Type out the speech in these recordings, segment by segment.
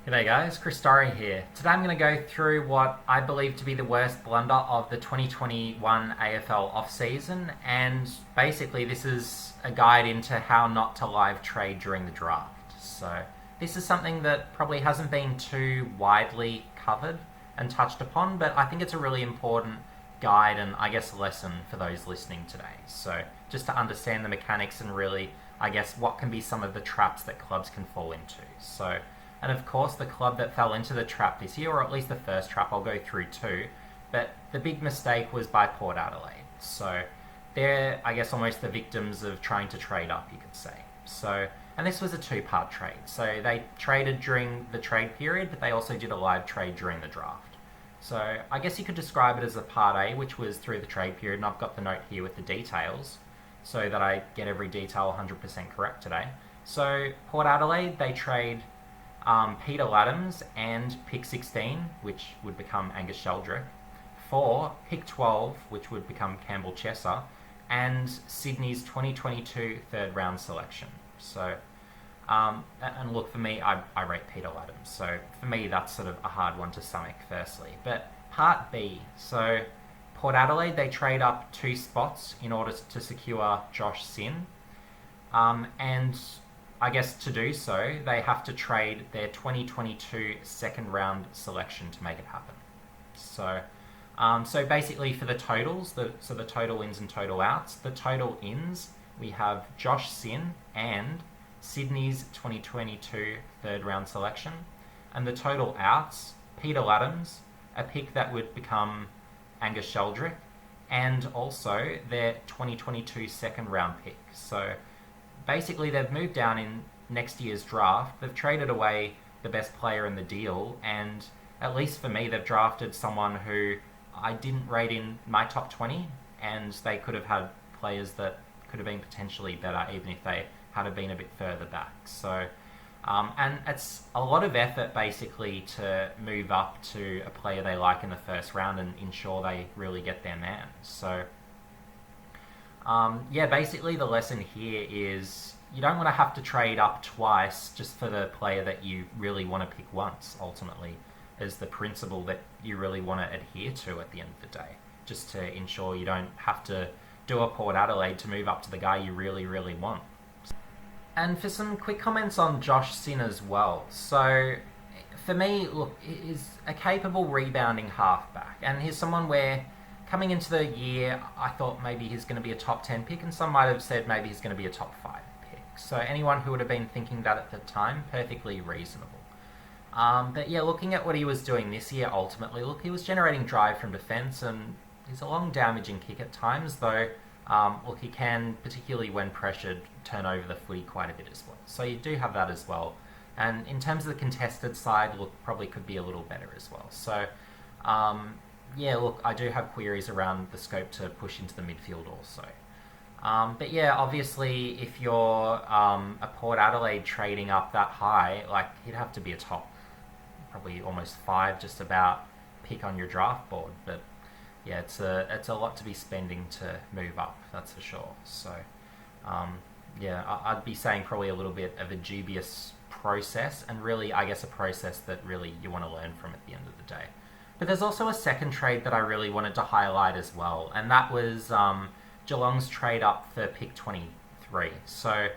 G'day guys, Chris Story here. Today I'm going to go through what I believe to be the worst blunder of the 2021 AFL Offseason, and basically this is a guide into how not to live trade during the draft. So this is something that probably hasn't been too widely covered and touched upon, but I think it's a really important guide and I guess lesson for those listening today. So just to understand the mechanics and really, I guess, what can be some of the traps that clubs can fall into. And of course, the club that fell into the trap this year, or at least the first trap, I'll go through too, but the big mistake was by Port Adelaide. So they're, I guess, almost the victims of trying to trade up, you could say. And this was a two-part trade. So they traded during the trade period, but they also did a live trade during the draft. So I guess you could describe it as a part A, which was through the trade period, and I've got the note here with the details so that I get every detail 100% correct today. So Port Adelaide, they trade Peter Laddams and pick 16, which would become Angus Sheldrick, for pick 12, which would become Campbell Chesser, and Sydney's 2022 third round selection. So, and look, for me, I rate Peter Laddams. So for me, that's sort of a hard one to stomach, firstly. But part B, so Port Adelaide, they trade up 2 spots in order to secure Josh Sinn. And I guess to do so, they have to trade their 2022 second round selection to make it happen. So basically for the totals, the total ins and total outs, the total ins, we have Josh Sinn and Sydney's 2022 third round selection. And the total outs, Peter Laddams, a pick that would become Angus Sheldrick, and also their 2022 second round pick. So basically, they've moved down in next year's draft. They've traded away the best player in the deal, and at least for me, they've drafted someone who I didn't rate in my top 20, and they could have had players that could have been potentially better, even if they had been a bit further back. So, and it's a lot of effort, basically, to move up to a player they like in the first round and ensure they really get their man. So, basically the lesson here is you don't want to have to trade up twice just for the player that you really want to pick once, ultimately, is the principle that you really want to adhere to at the end of the day, just to ensure you don't have to do a Port Adelaide to move up to the guy you really, really want. And for some quick comments on Josh Sinn as well. So for me, look, he's a capable rebounding halfback, and he's someone where coming into the year, I thought maybe he's going to be a top 10 pick, and some might have said maybe he's going to be a top 5 pick. So anyone who would have been thinking that at the time, perfectly reasonable. But yeah, looking at what he was doing this year, ultimately, look, he was generating drive from defence, and he's a long damaging kick at times, though, look, he can, particularly when pressured, turn over the footy quite a bit as well. So you do have that as well. And in terms of the contested side, look, probably could be a little better as well. So, yeah, look, I do have queries around the scope to push into the midfield also. But yeah, obviously, if you're a Port Adelaide trading up that high, like, he'd have to be a top, probably almost 5 just about pick on your draft board. But yeah, it's a lot to be spending to move up, that's for sure. So yeah, I'd be saying probably a little bit of a dubious process, and really, I guess, a process that really you want to learn from at the end of the day. But there's also a second trade that I really wanted to highlight as well, and that was Geelong's trade up for pick 23. So,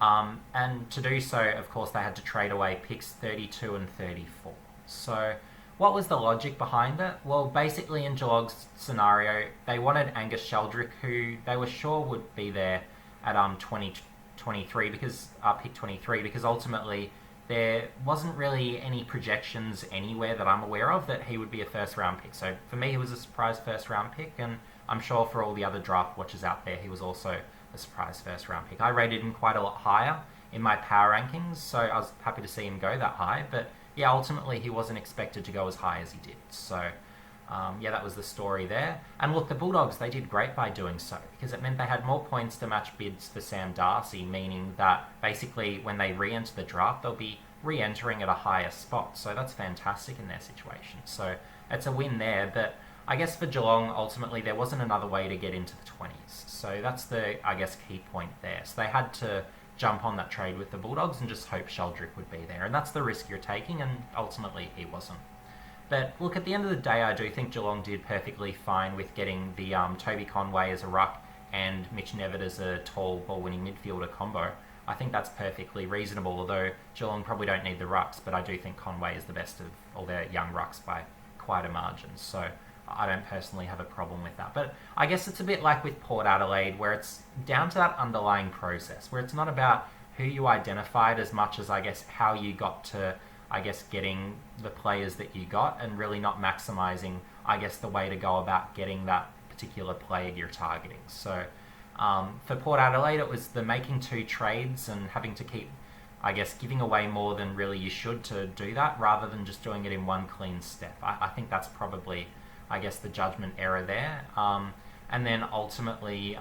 and to do so, of course, they had to trade away picks 32 and 34. So, what was the logic behind it? Well, basically in Geelong's scenario, they wanted Angus Sheldrick, who they were sure would be there at 2023 because pick 23, because ultimately there wasn't really any projections anywhere that I'm aware of that he would be a first round pick. So for me, he was a surprise first round pick, and I'm sure for all the other draft watchers out there, he was also a surprise first round pick. I rated him quite a lot higher in my power rankings, so I was happy to see him go that high. But yeah, ultimately he wasn't expected to go as high as he did. So yeah, that was the story there. And look, the Bulldogs, they did great by doing so, because it meant they had more points to match bids for Sam Darcy, meaning that basically when they re-enter the draft, they'll be re-entering at a higher spot. So that's fantastic in their situation. So it's a win there. But I guess for Geelong, ultimately, there wasn't another way to get into the 20s. So that's the, I guess, key point there. So they had to jump on that trade with the Bulldogs and just hope Sheldrick would be there. And that's the risk you're taking, and ultimately he wasn't. But look, at the end of the day, I do think Geelong did perfectly fine with getting the Toby Conway as a ruck and Mitch Nevitt as a tall ball-winning midfielder combo. I think that's perfectly reasonable, although Geelong probably don't need the rucks, but I do think Conway is the best of all their young rucks by quite a margin. So I don't personally have a problem with that. But I guess it's a bit like with Port Adelaide, where it's down to that underlying process, where it's not about who you identified as much as, I guess, how you got to, I guess, getting the players that you got, and really not maximising, I guess, the way to go about getting that particular player you're targeting. So for Port Adelaide, it was the making 2 trades and having to keep, I guess, giving away more than really you should to do that, rather than just doing it in one clean step. I think that's probably, I guess, the judgment error there. And then ultimately,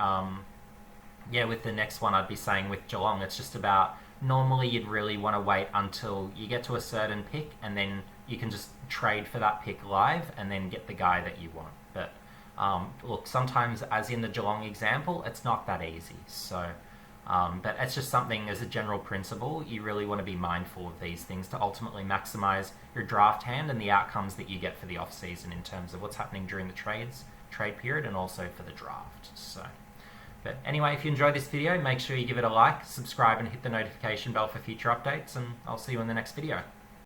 with the next one, I'd be saying with Geelong, it's just about, normally you'd really want to wait until you get to a certain pick, and then you can just trade for that pick live and then get the guy that you want. But look, sometimes, as in the Geelong example, it's not that easy. So, but it's just something, as a general principle, you really want to be mindful of these things to ultimately maximise your draft hand and the outcomes that you get for the off-season in terms of what's happening during the trade period and also for the draft. So, but anyway, if you enjoyed this video, make sure you give it a like, subscribe and hit the notification bell for future updates, and I'll see you in the next video.